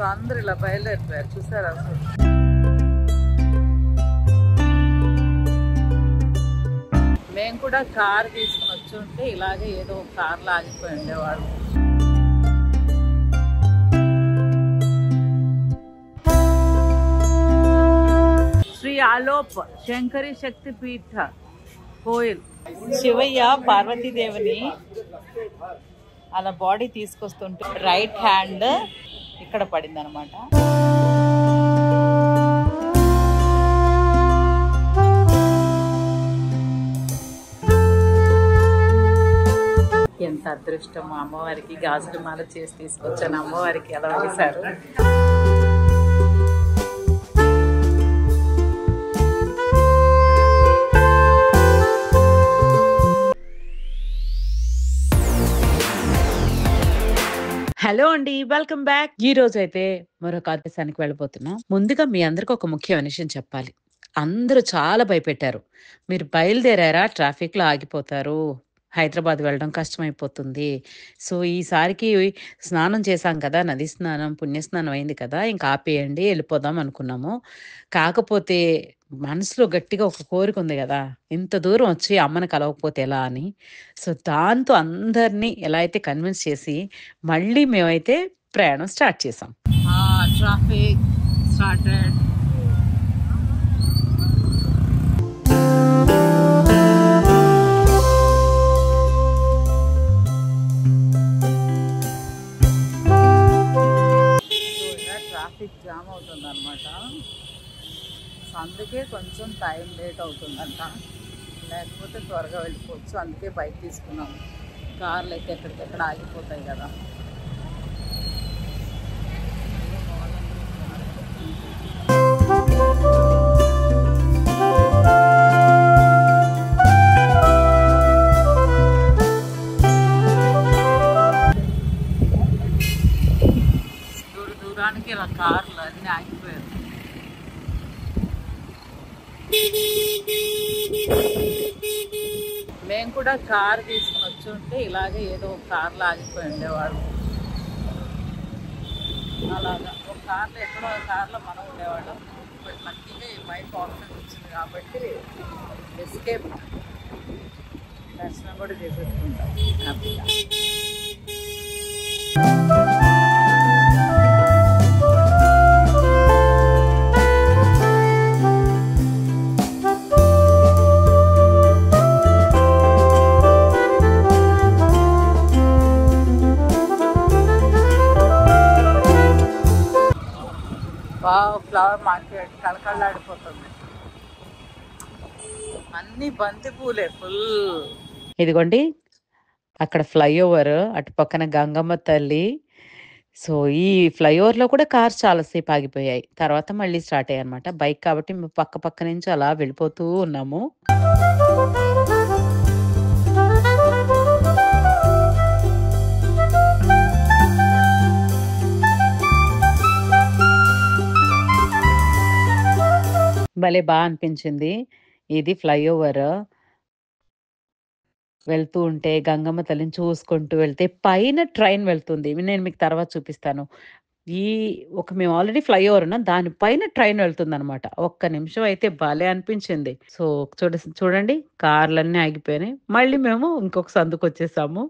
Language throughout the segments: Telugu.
సో అందరు ఇలా బయలుదేరిపోయారు చూసారా అసలు. మేము కూడా కార్ తీసుకుని వచ్చి ఉంటే ఇలాగే ఏదో ఒక కార్లో ఆగిపోయి ఉండేవాడు. శ్రీ ఆలోప్ శంకరి శక్తి పీఠ కోయిల్. శివయ్య పార్వతీదేవిని అలా బాడీ తీసుకొస్తుంటే రైట్ హ్యాండ్ ఇక్కడ పడింది అనమాట. ఎంత అదృష్టం అమ్మవారికి గాజులు మాల చేసి తీసుకొచ్చాను. అమ్మవారికి ఎలా వేశారు. హలో అండి, వెల్కమ్ బ్యాక్. ఈ రోజు అయితే మరొక ఆదేశానికి వెళ్ళిపోతున్నాం. ముందుగా మీ అందరికి ఒక ముఖ్యమైన విషయం చెప్పాలి. అందరూ చాలా భయపెట్టారు. మీరు బయలుదేరారా ట్రాఫిక్ లో ఆగిపోతారు, హైదరాబాద్ వెళ్ళడం కష్టమైపోతుంది. సో ఈసారికి స్నానం చేశాం కదా, నది స్నానం పుణ్యస్నానం అయింది కదా, ఇంకా ఆపేయండి వెళ్ళిపోదాం అనుకున్నాము. కాకపోతే మనసులో గట్టిగా ఒక కోరిక ఉంది కదా, ఇంత దూరం వచ్చి అమ్మని కలవకపోతే ఎలా అని. సో దాంతో అందరినీ ఎలా అయితే కన్విన్స్ చేసి మళ్ళీ మేమైతే ప్రయాణం స్టార్ట్ చేసాం. Traffic started. ట్రాఫిక్ జామ్ అవుతుంది అనమాట. అందుకే కొంచెం టైం లేట్ అవుతుందంట, లేకపోతే త్వరగా వెళ్ళిపోవచ్చు. అందుకే బైక్ తీసుకున్నాము. కార్లు అయితే ఎక్కడికెక్కడ ఆగిపోతాయి కదా. దూరానికి ఇలా కార్లు అన్నీ ఆగిపోయారు. మేము కూడా కార్ తీసుకుని వచ్చి ఉంటే ఇలాగే ఏదో ఒక కార్లో ఆగిపోయి ఉండేవాడు. అలాగా ఒక కార్లో ఎక్కడో ఒక కార్లో మనం ఉండేవాళ్ళం. బట్ లక్కీగా ఈ బైక్ ఆప్షన్ వచ్చింది కాబట్టి ఎస్కేప్ దర్శనం కూడా చేసేసుకుంటాం హ్యాపీగా. ఫ్లవర్ మార్కెట్ కలకల్లాడిపోతుంది. అన్ని బంతి పూలే ఫుల్. ఇదిగోండి అక్కడ ఫ్లైఓవర్, అటు పక్కన గంగమ్మ తల్లి. సో ఈ ఫ్లైఓవర్ లో కూడా కార్స్ చాలాసేపు ఆగిపోయాయి, తర్వాత మళ్ళీ స్టార్ట్ అయ్యాయి అనమాట. బైక్ కాబట్టి పక్క పక్క నుంచి అలా వెళ్ళిపోతూ ఉన్నాము. భలే బాగా అనిపించింది. ఇది ఫ్లైఓవర్. వెళ్తూ ఉంటే గంగమ్మ తల్లిని చూసుకుంటూ వెళ్తే పైన ట్రైన్ వెళ్తుంది. నేను మీకు తర్వాత చూపిస్తాను. ఈ మేము ఆల్రెడీ ఫ్లైఓవర్ ఉన్నాం, దానిపైన ట్రైన్ వెళ్తుంది అనమాట. ఒక్క నిమిషం అయితే భలే అనిపించింది. సో చూడండి కార్లన్నీ ఆగిపోయినాయి. మళ్ళీ మేము ఇంకొక సందుకు వచ్చేసాము.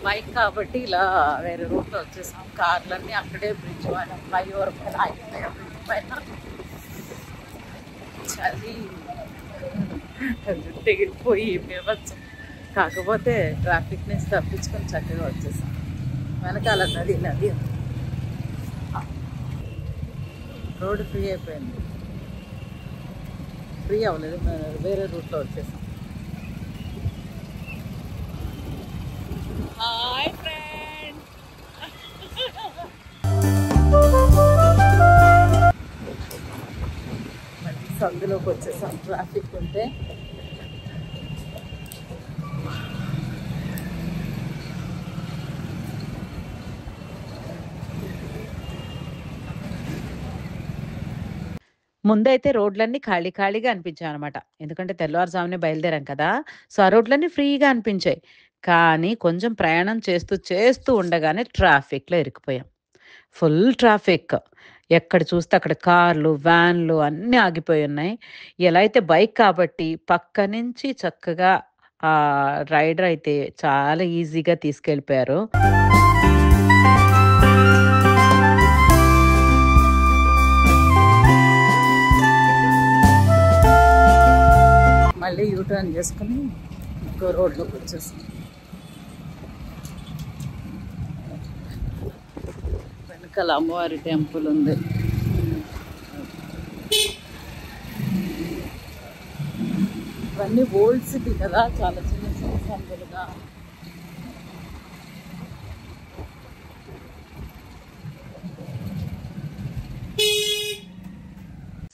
బైక్ కాబట్టి ఇలా వేరే రూట్లో వచ్చేసాం. కార్లన్నీ అక్కడే బ్రిడ్జ్ పైన ఫ్లైఓవర్ పైన ఆగిపోయాం. బ్రిడ్జ్ పైన చలి తెగిపోయి మేవచ్చు. కాకపోతే ట్రాఫిక్ నుంచి తప్పించుకొని చక్కగా వచ్చేసాం. వెనకాల నది రోడ్డు ఫ్రీ అయిపోయింది. ఫ్రీ అవ్వలేదు, వేరే రూట్లో వచ్చేసాం. Hi friend. మళ్ళీ సందులోకి వచ్చేసాం ట్రాఫిక్ ఉంటే. ముందైతే రోడ్లన్నీ ఖాళీగా అనిపించాయి అనమాట. ఎందుకంటే తెల్లవారుజామునే బయలుదేరాం కదా, సో ఆ రోడ్లన్నీ ఫ్రీగా అనిపించాయి. కానీ కొంచెం ప్రయాణం చేస్తూ ఉండగానే ట్రాఫిక్లో ఇరుక్కుపోయాం. Full traffic. ఎక్కడ చూస్తే అక్కడ కార్లు, వ్యాన్లు అన్నీ ఆగిపోయున్నాయి. ఎలా అయితే బైక్ కాబట్టి పక్క నుంచి చక్కగా రైడర్ అయితే చాలా ఈజీగా తీసుకెళ్ళిపోయారు. మళ్ళీ యూటర్న్ చేసుకుని ఇంకో రోడ్లోకి వచ్చేసాం. వెనకాల అమ్మవారి టెంపుల్ ఉంది. ఇవన్నీ ఓల్డ్ సిటీ కదా, చాలా చిన్న చిన్న సందులుగా.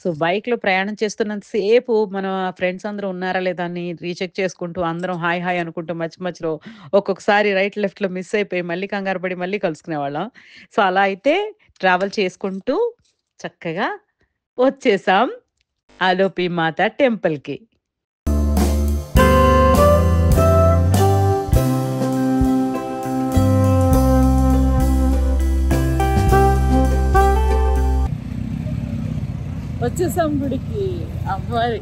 సో బైక్‌లో ప్రయాణం చేస్తున్నంత సేపు మన ఫ్రెండ్స్ అందరూ ఉన్నారా లేదా అని రీచెక్ చేసుకుంటూ అందరం హాయ్ హాయ్ అనుకుంటూ మధ్యలో ఒక్కొక్కసారి రైట్ లెఫ్ట్‌లో మిస్ అయిపోయి మళ్ళీ కంగారు పడి మళ్ళీ కలుసుకునేవాళ్ళం. సో అలా అయితే ట్రావెల్ చేసుకుంటూ చక్కగా వచ్చేసాం ఆలోపి మాత టెంపుల్‌కి. వచ్చేసాం గుడికి. అమ్మవారి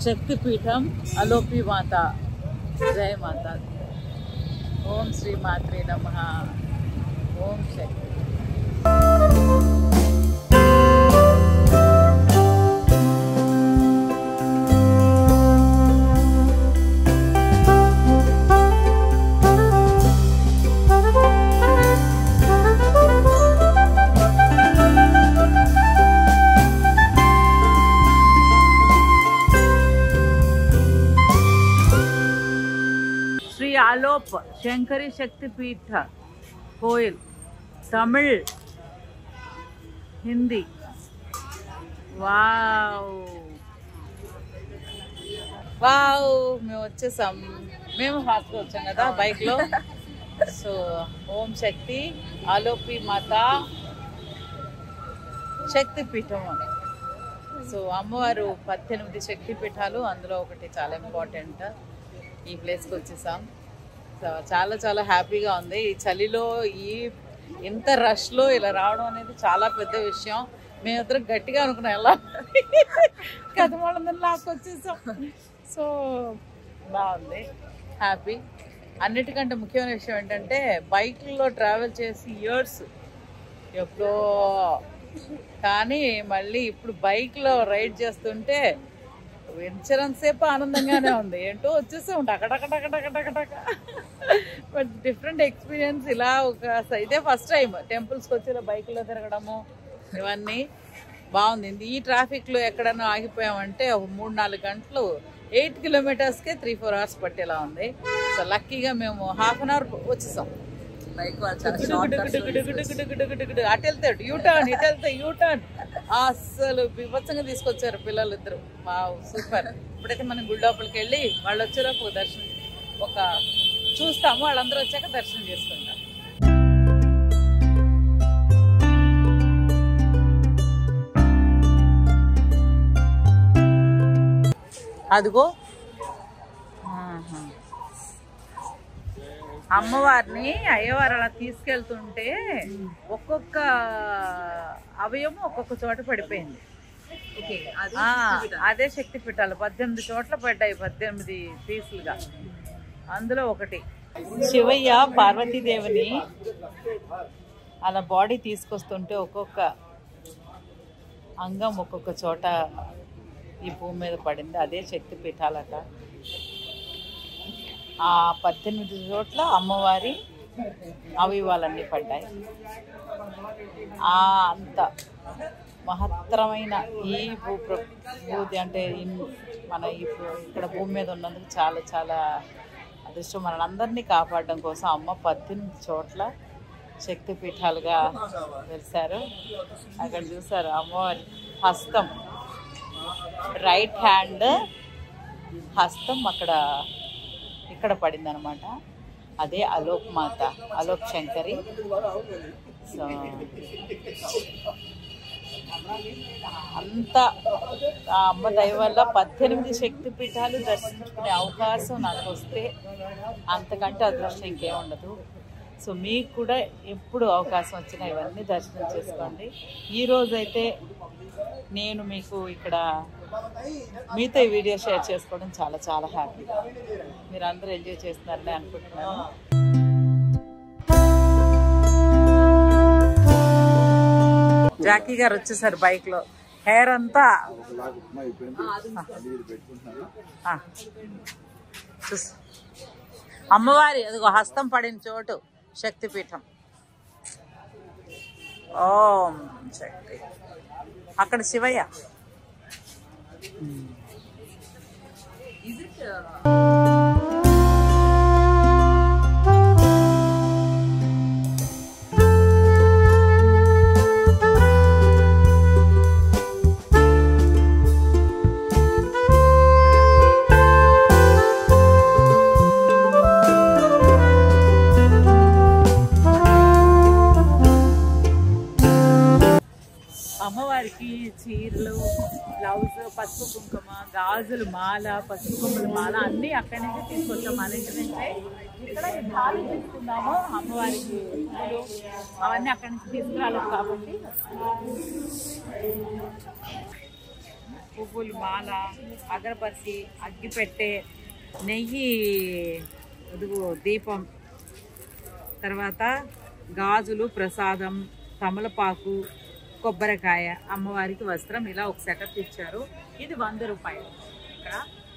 శక్తిపీఠం అలోపి మాత. జయ మాత. ఓం శ్రీ మాత్రే నమః. ఓం శక్తి. आलोप शंकरी शक्तिपीठ कोयल तमिल हिंदी. वाव वाव మేము వచ్చేసాం. మేము ఫాస్ట్గా వచ్చాం కదా బైక్లో. సో ఓం శక్తి ఆలోపి మాత శక్తిపీఠం. సో అమ్మవారు 18 శక్తిపీఠాలు, అందులో ఒకటి చాలా ఇంపార్టెంట్. ఈ ప్లేస్కి వచ్చేసాం. సో చాలా చాలా హ్యాపీగా ఉంది. ఈ చలిలో ఇంత రష్లో ఇలా రావడం అనేది చాలా పెద్ద విషయం. మేమిద్దరం గట్టిగా అనుకున్నాం ఎలా కథమాలందరూ లాక్ వచ్చేసాం. సో బాగుంది, హ్యాపీ. అన్నిటికంటే ముఖ్యమైన విషయం ఏంటంటే బైక్లో ట్రావెల్ చేసి ఇయర్స్ ఎప్పుడో, కానీ మళ్ళీ ఇప్పుడు బైక్లో రైడ్ చేస్తుంటే ఇన్సూరెన్స్ సేపు ఆనందంగానే ఉంది. ఏంటో వచ్చేసాం టకటకటకటకటక. But different experience. ఇలా ఇదే ఫస్ట్ టైం టెంపుల్స్కి వచ్చి ఇలా బైక్లో తిరగడము ఇవన్నీ బాగుంది. ఈ ట్రాఫిక్లో ఎక్కడన్నా ఆగిపోయామంటే ఒక 3-4 గంటలు 8 కిలోమీటర్స్కే 3-4 అవర్స్ పట్టేలా ఉంది. సో లక్కీగా మేము హాఫ్ అన్ అవర్ వచ్చేసాం. అటు వెళ్తాడు యూటర్న్, ఇటు వెళ్తే యూటర్న్. అస్సలు బీభత్సంగా తీసుకొచ్చారు పిల్లలు ఇద్దరు. సూపర్. ఇప్పుడైతే మనం గుడి లోపలికి వెళ్ళి వాళ్ళు వచ్చేలోపు దర్శనం చూస్తాము. వాళ్ళందరూ వచ్చాక దర్శనం చేసుకుంటాం. అదిగో అమ్మవారిని అయ్యవారు అలా తీసుకెళ్తుంటే ఒక్కొక్క అవయవం ఒక్కొక్క చోట పడిపోయింది. అదే శక్తిపీఠాలు 18 చోట్ల పడ్డాయి, 18 పీసులుగా. అందులో ఒకటి శివయ్య పార్వతీదేవిని అలా బాడీ తీసుకొస్తుంటే ఒక్కొక్క అంగం ఒక్కొక్క చోట ఈ భూమి మీద పడింది. అదే శక్తిపీఠాలట. ఆ 18 చోట్ల అమ్మవారి అవయవాలన్నీ పడ్డాయి. అంత మహత్తరమైన ఈ భూది అంటే మన ఇక్కడ భూమి మీద ఉన్నందుకు చాలా చాలా అదృష్టం. మనందరినీ కాపాడడం కోసం అమ్మ 18 చోట్ల శక్తిపీఠాలుగా వెలిశారు. అక్కడ చూసారు అమ్మవారి హస్తం, రైట్ హ్యాండ్ హస్తం ఇక్కడ పడింది అనమాట. అదే అలోక్ మాత, అలోక్ శంకరి. సో అంత ఆ అమ్మ దయ వల్ల 18 శక్తిపీఠాలు దర్శించుకునే అవకాశం నాకు వస్తే అంతకంటే అదృష్టం ఇంకేం ఉండదు. సో మీకు కూడా ఎప్పుడు అవకాశం వచ్చినా ఇవన్నీ దర్శనం చేసుకోండి. ఈరోజైతే నేను మీకు ఇక్కడ మీతో ఈ వీడియో షేర్ చేసుకోవడం చాలా చాలా హ్యాపీ. మీరు అందరూ ఎంజాయ్ చేస్తున్నారని అనుకుంటున్నాను. జాకీ గారు వచ్చేసారు బైక్లో, హెయిర్ అంతా అమ్మవారి అదిగో హస్తం పడిన చోటు శక్తిపీఠం. ఓం శక్తి. అక్కడ శివయ్య. అమ్మవారికి చీరలు, బ్లౌజ్, పసుపు కుంకుమ, గాజులు, మాల, పసుపు కుంకుమ మాల అన్నీ అక్కడి నుంచి తీసుకొచ్చాం. మన ఇంటి నుంచే ఇక్కడ థాలి తీసుకున్నాము. అమ్మవారికి అవన్నీ అక్కడి నుంచి తీసుకురాలేదు కాబట్టి పువ్వులు, మాల, అగరబత్తి, అగ్గిపెట్టె, నెయ్యి, అదుగు దీపం, తర్వాత గాజులు, ప్రసాదం, తమలపాకు, కొబ్బరికాయ, అమ్మవారికి వస్త్రం, ఇలా ఒక సెటప్ ఇచ్చారు. ఇది 100 రూపాయలు ఇక్కడ.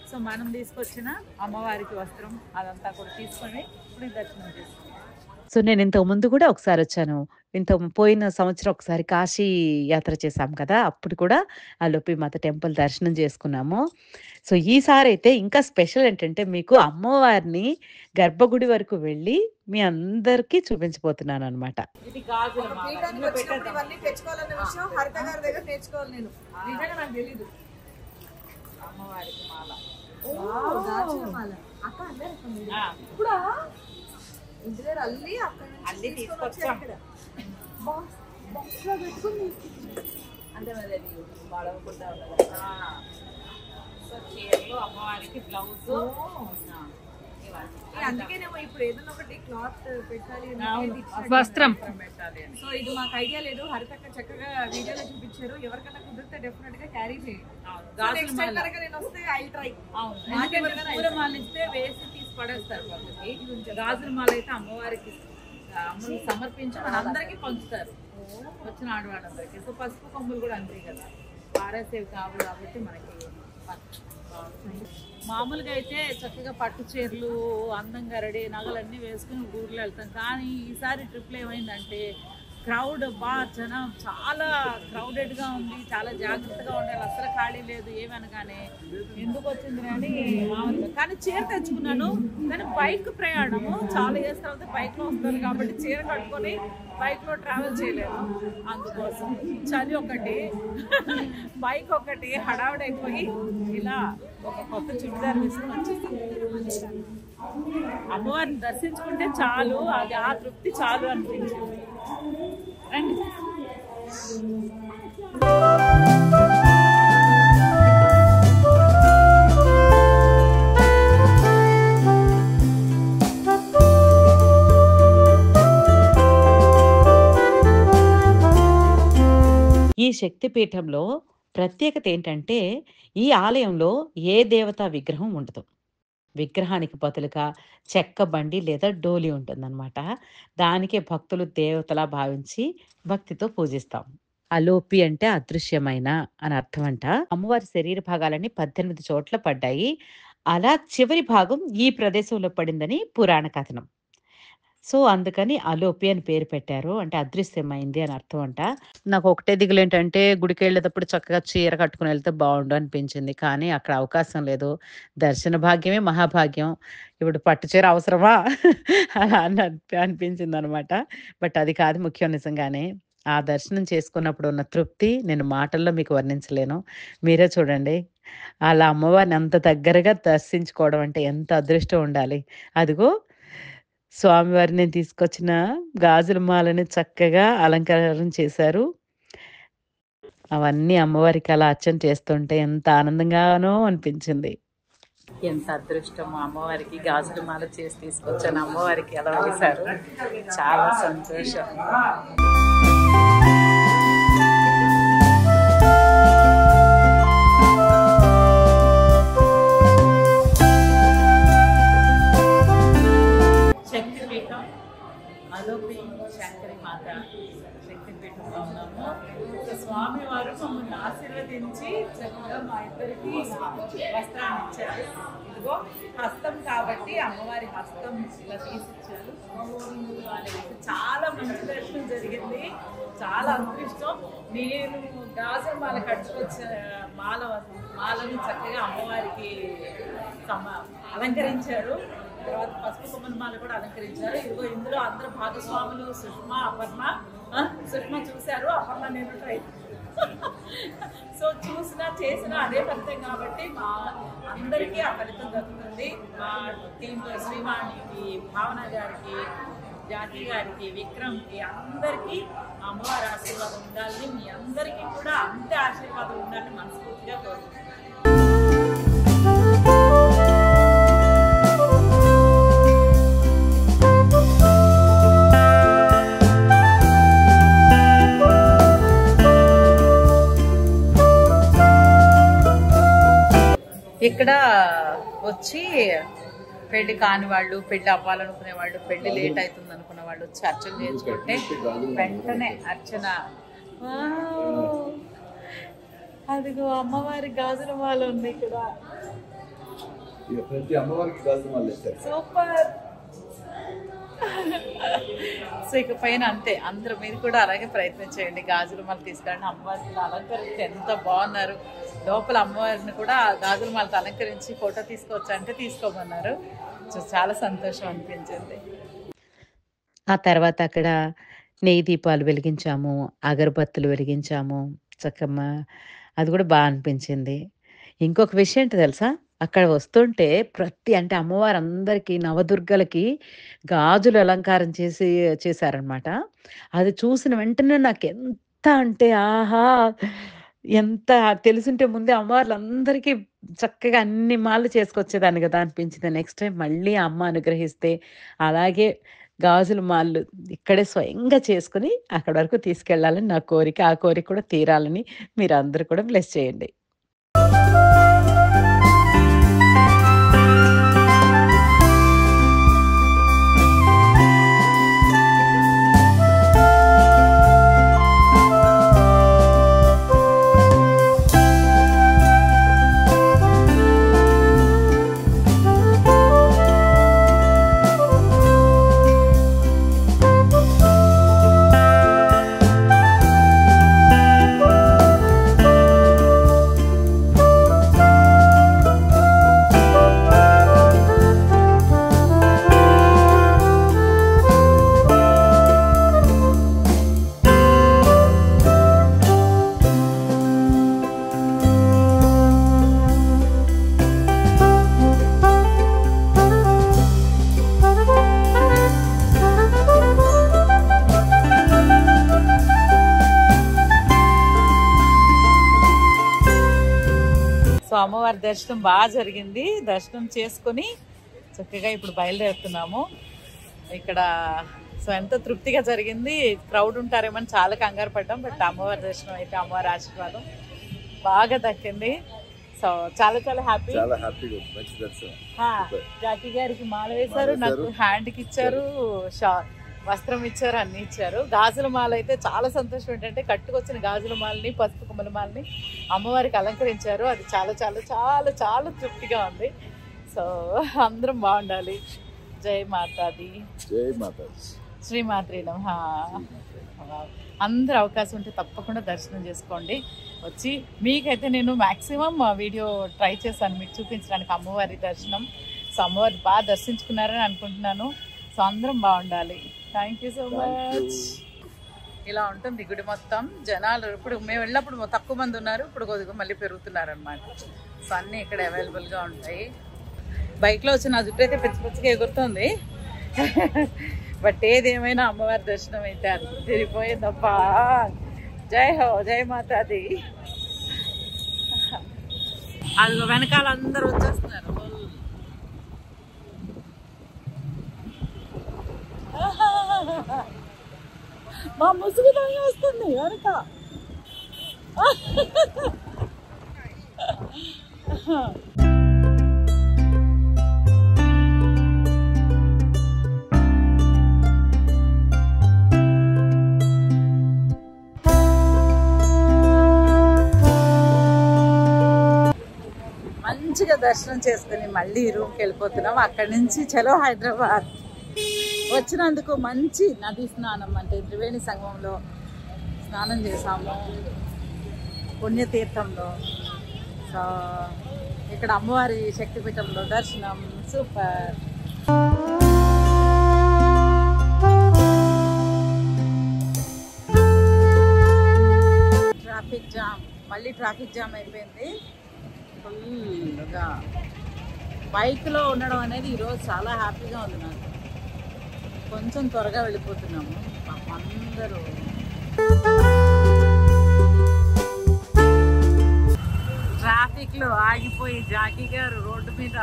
సో మనం తీసుకొచ్చిన అమ్మవారికి వస్త్రం అదంతా కూడా తీసుకొని ఇప్పుడు దర్శనం చేసుకున్నాం. సో నేను ఇంతకు ముందు కూడా ఒకసారి వచ్చాను. పోయిన సంవత్సరం ఒకసారి కాశీ యాత్ర చేశాం కదా, అప్పుడు కూడా ఆ లోపిమాత టెంపుల్ దర్శనం చేసుకున్నాము. సో ఈసారి అయితే ఇంకా స్పెషల్ ఏంటంటే మీకు అమ్మవారిని గర్భగుడి వరకు వెళ్ళి మీ అందరికి చూపించబోతున్నాను అనమాట. ఇది గాజుల అమ్మవారికి మాల. అల్లి తీసుకొచ్చాం అంటే వాడకుండా చీరలు, అమ్మవారికి బ్లౌజ్, అందుకేనేమో ఇప్పుడు ఏదైనా ఒకటి క్లాత్ పెట్టాలి, వస్త్రం పెట్టాలి. సో ఇది మాకు ఐడియా లేదు. హరితక్క చక్కగా వీడియోలో చూపించారు. ఎవరికైనా కుదిరితే డెఫినెట్ గా క్యారీ చేయండి. పూలమాల ఇస్తే వేసి తీసి పడేస్తారు పక్కకి. గాజుల మాల అయితే అమ్మవారికి అమ్మని సమర్పించి మన అందరికీ పంచుతారు, వచ్చిన ఆడవాళ్ళందరికీ. సో పసుపు కొమ్ములు కూడా అంతే కదా, పారేసేవి కావు కాబట్టి మనకి. మామూలుగా అయితే చక్కగా పట్టు చీరలు అందంగా రెడీ నగలన్నీ వేసుకుని ఊర్లో వెళ్తాం. కానీ ఈసారి ట్రిప్లో ఏమైందంటే క్రౌడ్ జనం చాలా క్రౌడెడ్గా ఉంది. చాలా జాగ్రత్తగా ఉండాలి, అసలు ఖాళీ లేదు. ఏమనగానే ఎందుకు వచ్చింది అని మామూలుగా కానీ చీర తెచ్చుకున్నాను. కానీ బైక్ ప్రయాణము చాలా ఇయర్స్ తర్వాత బైక్లో వస్తుంది కాబట్టి చీర కట్టుకొని బైక్లో ట్రావెల్ చేయలేదు. అందుకోసం చలి ఒకటి, బైక్ ఒకటి, హడావుడైపోయి ఇలా ఒక కొత్త చుడిదార్ వేసుకుని వచ్చేసాం. అమ్మవారిని దర్శించుకుంటే చాలు, అది ఆ తృప్తి చాలు అనిపించింది. రండి. ఈ శక్తిపీఠంలో ప్రత్యేకత ఏంటంటే ఈ ఆలయంలో ఏ దేవతా విగ్రహం ఉండదు. విగ్రహానికి బదులుగా చెక్క బండి లేదా డోలి ఉంటుందన్నమాట. దానికే భక్తులు దేవతలా భావించి భక్తితో పూజిస్తాం. అలోపి అంటే అదృశ్యమైన అని అర్థం అంట. అమ్మవారి శరీర భాగాలన్నీ 18 చోట్ల పడ్డాయి. అలా చివరి భాగం ఈ ప్రదేశంలో పడిందని పురాణ కథనం. సో అందుకని అలోపి అని పేరు పెట్టారు. అంటే అదృశ్యమైంది అని అర్థం అంట. నాకు ఒకటే దిగులు ఏంటంటే గుడికి వెళ్ళేటప్పుడు చక్కగా చీర కట్టుకుని వెళ్తే బాగుండు అనిపించింది. కానీ అక్కడ అవకాశం లేదు. దర్శన భాగ్యమే మహాభాగ్యం. ఇప్పుడు పట్టు చీర అవసరమా అలా అనిపించింది అనమాట. బట్ అది కాదు ముఖ్యం. నిజంగానే ఆ దర్శనం చేసుకున్నప్పుడు ఉన్న తృప్తి నేను మాటల్లో మీకు వర్ణించలేను. మీరే చూడండి. అలా అమ్మవారిని అంత దగ్గరగా దర్శించుకోవడం అంటే ఎంత అదృష్టం ఉండాలి. అదిగో స్వామివారిని తీసుకొచ్చిన గాజుల మాలని చక్కగా అలంకారం చేశారు. అవన్నీ అమ్మవారికి అలా అర్చన చేస్తుంటే ఎంత ఆనందంగానో అనిపించింది. ఎంత అదృష్టం అమ్మవారికి గాజుల మాల చేసి తీసుకొచ్చాను. అమ్మవారికి ఎలా వేశారు, చాలా సంతోషం. శక్తిపీఠం అలోపి శంకరి మాత శక్తిపీఠంలో ఉన్నాము. స్వామివారు మమ్మల్ని ఆశీర్వదించి చక్కగా మా ఇద్దరికి వస్త్రాన్ని ఇచ్చారు. ఇదిగో హస్తం కాబట్టి అమ్మవారి హస్తం ఇలా తీసిచ్చారు. చాలా మంచి దర్శనం జరిగింది, చాలా అదృష్టం. నేను గాజుల మాల కట్టుకొచ్చే మాలను చక్కగా అమ్మవారికి అలంకరించారు. తర్వాత పసుపు కొమ్మల మాల కూడా అలంకరించారు. ఇదిగో ఇందులో అందరూ భాగస్వాములు సుష్మా, అపర్ణ. సుష్మా చూశారు, అపర్ణ నేను ట్రై సో చూసినా చేసినా అదే ఫలితం కాబట్టి మా అందరికీ ఆ ఫలితం దక్కుతుంది. మా టీంలో శ్రీవాణికి, భావన గారికి, జాతి గారికి, విక్రమ్కి అందరికీ అమ్మవారి ఆశీర్వాదం ఉండాలని, మీ అందరికీ కూడా అంతే ఆశీర్వాదం ఉండాలని మనస్ఫూర్తిగా కోరుకుంటున్నాను. ఇక్కడ వచ్చి పెళ్లి కాని వాళ్ళు, పెళ్లి అవ్వాలనుకునే వాళ్ళు, పెళ్లి లేట్ అవుతుంది అనుకున్న వాళ్ళు వచ్చి అర్చన చేయించుకుంటే వెంటనే అర్చన. అదిగో అమ్మవారి గాజుల మాల ఉంది ఇక్కడ. సూపర్. సో ఇక పైన అంతే, అందరూ మీరు కూడా అలాగే ప్రయత్నం చేయండి, గాజుల మాల తీసుకురండి. అమ్మవారిని అలంకరించి ఎంత బాగున్నారు. లోపల అమ్మవారిని కూడా గాజుల మాలతో అలంకరించి ఫోటో తీసుకోవచ్చు అంటే తీసుకోమన్నారు. సో చాలా సంతోషం అనిపించింది. ఆ తర్వాత అక్కడ నెయ్యి దీపాలు వెలిగించాము, అగరబత్తులు వెలిగించాము చక్కమ్మ. అది కూడా బాగా అనిపించింది. ఇంకొక విషయం ఏంటో తెలుసా, అక్కడ వస్తుంటే అంటే అమ్మవారు అందరికీ నవదుర్గలకి గాజులు అలంకారం చేశారనమాట. అది చూసిన వెంటనే నాకు ఎంత అంటే ఆహా, ఎంత తెలుసుంటే ముందే అమ్మవార్లందరికీ చక్కగా అన్ని మాలలు చేసుకొచ్చేదాన్ని కదా అనిపించింది. నెక్స్ట్ టైం మళ్ళీ అమ్మ అనుగ్రహిస్తే అలాగే గాజుల మాలలు ఇక్కడే స్వయంగా చేసుకుని అక్కడి వరకు తీసుకెళ్ళాలని నా కోరిక. ఆ కోరిక కూడా తీరాలని మీరు అందరూ కూడా బ్లెస్ చేయండి. అమ్మవారి దర్శనం బాగా జరిగింది. దర్శనం చేసుకుని చక్కగా ఇప్పుడు బయలుదేరుతున్నాము. ఇక్కడ సో ఎంత తృప్తిగా జరిగింది. క్రౌడ్ ఉంటారేమని చాలా కంగారు పడ్డాం, బట్ అమ్మవారి దర్శనం అయితే అమ్మవారి ఆశీర్వాదం బాగా దక్కింది. సో చాలా చాలా హ్యాపీ. జాకీ గారికి మాల వేశారు, నాకు హ్యాండ్కి ఇచ్చారు, వస్త్రం ఇచ్చారు, అన్ని ఇచ్చారు. గాజుల మాల అయితే చాలా సంతోషం. ఏంటంటే కట్టుకొచ్చిన గాజుల మాలని, పసుపు కొమ్మల మాలని అమ్మవారికి అలంకరించారు. అది చాలా చాలా చాలా చాలా తృప్తిగా ఉంది. సో అందరం బాగుండాలి. జై మాతాది, జై మాతాది, శ్రీమాత్రి నమః. అందరూ అవకాశం ఉంటే తప్పకుండా దర్శనం చేసుకోండి. వచ్చి మీకైతే నేను మ్యాక్సిమం వీడియో ట్రై చేశాను మీకు చూపించడానికి అమ్మవారి దర్శనం. సో అమ్మవారి బాగా దర్శించుకున్నారని అనుకుంటున్నాను. సో అందరం బాగుండాలి. Thank you so much. ఇలా ఉంటుంది గుడి మొత్తం. జనాలు ఇప్పుడు మేము వెళ్ళినప్పుడు తక్కువ మంది ఉన్నారు, ఇప్పుడు కొద్దిగా మళ్ళీ పెరుగుతున్నారు అనమాట. సో అన్నీ ఇక్కడ అవైలబుల్గా ఉంటాయి. బైక్లో వచ్చి నా జుట్టు అయితే పిచ్చి పిచ్చిగా ఎగురుతుంది, బట్ ఏదేమైనా అమ్మవారి దర్శనం అయితే తిరిగిపోయిందబ్బా. జై హో, జై మాతాది. అది వెనకాల అందరు వచ్చేస్తున్నారు. మా ముసుగు దొంగ వస్తుంది వెనక. మంచిగా దర్శనం చేసుకుని మళ్ళీ రూమ్కి వెళ్ళిపోతున్నాం. అక్కడి నుంచి చలో హైదరాబాద్. వచ్చినందుకు మంచి నదీ స్నానం అంటే త్రివేణి సంగమంలో స్నానం చేసాము, పుణ్యతీర్థంలో. సో ఇక్కడ అమ్మవారి శక్తిపీఠంలో దర్శనం సూపర్. ట్రాఫిక్ జామ్, మళ్ళీ ట్రాఫిక్ జామ్ అయిపోయింది ఫుల్గా. బైక్లో ఉండడం అనేది ఈరోజు చాలా హ్యాపీగా ఉంది నాకు. కొంచెం త్వరగా వెళ్ళిపోతున్నాము. అందరూ ట్రాఫిక్లో ఆగిపోయి జాకీ గారు రోడ్డు మీద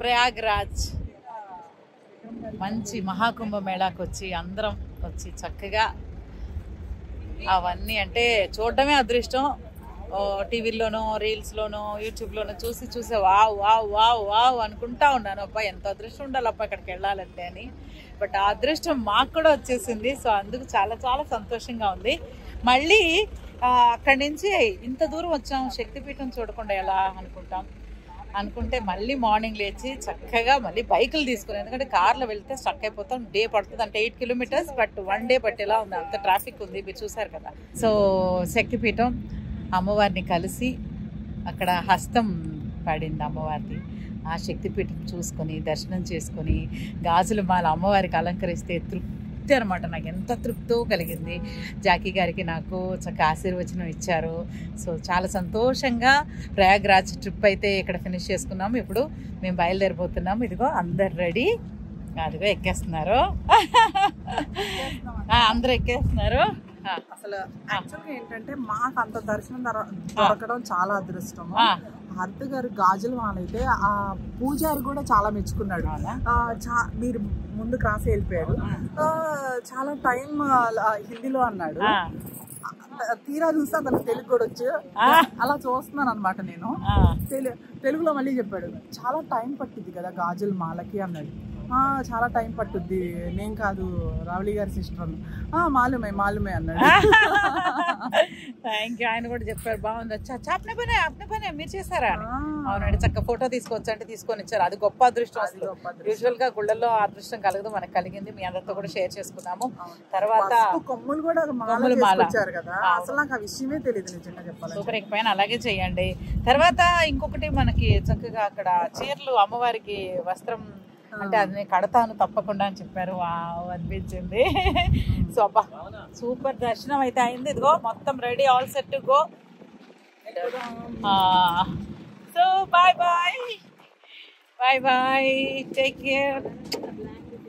ప్రయాగ్రాజ్ మంచి మహాకుంభ మేళాకు వచ్చి అందరం వచ్చి చక్కగా అవన్నీ అంటే చూడడమే అదృష్టం. టీవీల్లోనో రీల్స్లోనో యూట్యూబ్లోనో చూసి వావ్ వావ్ వావ్ వావ్ అనుకుంటా ఉన్నాను. అబ్బా ఎంత అదృష్టం ఉండాలి అబ్బా అక్కడికి వెళ్ళాలంటే అని. బట్ ఆ అదృష్టం మాకు కూడా వచ్చేసింది. సో అందుకు చాలా చాలా సంతోషంగా ఉంది. మళ్ళీ అక్కడి నుంచి ఇంత దూరం వచ్చాం, శక్తిపీఠం చూడకుండా ఎలా అనుకుంటే మళ్ళీ మార్నింగ్ లేచి చక్కగా మళ్ళీ బైకులు తీసుకుని, ఎందుకంటే కార్లో వెళ్తే స్టక్ అయిపోతాం, డే పడుతుంది. అంటే 8 కిలోమీటర్స్ బట్ 1 డే పట్టేలా ఉంది, అంత ట్రాఫిక్ ఉంది, మీరు చూసారు కదా. సో శక్తిపీఠం అమ్మవారిని కలిసి అక్కడ హస్తం పడింది అమ్మవారిది. ఆ శక్తిపీఠం చూసుకొని దర్శనం చేసుకొని గాజులు మాల అమ్మవారికి అలంకరిస్తే తృప్తి అనమాట. నాకు ఎంత తృప్తో కలిగింది. జాకీ గారికి నాకు చక్కగా ఆశీర్వచనం ఇచ్చారు. సో చాలా సంతోషంగా ప్రయాగ్రాజ్ ట్రిప్ అయితే ఇక్కడ ఫినిష్ చేసుకున్నాము. ఇప్పుడు మేము బయలుదేరిపోతున్నాము. ఇదిగో అందరు రెడీ, అదిగో ఎక్కేస్తున్నారు, అందరూ ఎక్కేస్తున్నారు. అసలు యాక్చువల్గా ఏంటంటే మాకు అంత దర్శనం దొరకడం చాలా అదృష్టం. హర్త గారు గాజులు మాలైతే ఆ పూజారి కూడా చాలా మెచ్చుకున్నాడు. మీరు ముందు క్రాస్ వెళ్ళిపోయారు, చాలా టైం హిందీలో అన్నాడు. తీరా చూస్తే అతను తెలుగు కూడా వచ్చు. అలా చూస్తున్నాను అనమాట నేను. తెలుగులో మళ్ళీ చెప్పాడు, చాలా టైం పట్టింది కదా గాజుల మాలకి అన్నాడు. చాలా టైం పట్టుద్ది, నేను కాదు రావళి గారి సిస్టర్. మాలుమే అన్నాడు. Thank you. ఆయన కూడా చెప్పారు బాగుంది. అప్నే పనే మీరు చేశారా? అవునండి, చక్క ఫోటో తీసుకోవచ్చు అంటే తీసుకొని ఇచ్చారు. అది గొప్ప అదృష్టం. అసలు యూజువల్ గా గుళ్ళల్లో అదృష్టం కలగదు, మనకు కలిగింది. మీ అందరితో కూడా షేర్ చేసుకున్నాము. తర్వాత కొమ్ములు కూడా వచ్చారు కదా, అసలు నాకు ఆ విషయమే తెలియదు నిజంగా చెప్పాలి. సూపర్, ఎక్కిపోయిన అలాగే చెయ్యండి. తర్వాత ఇంకొకటి మనకి చక్కగా అక్కడ చీరలు అమ్మవారికి వస్త్రం అంటే అది నేను కడతాను తప్పకుండా అని చెప్పారు. అనిపించింది. సో అబ్బా సూపర్ దర్శనం అయితే అయింది. ఇదిగో మొత్తం ready, all set to go. So bye bye, take care.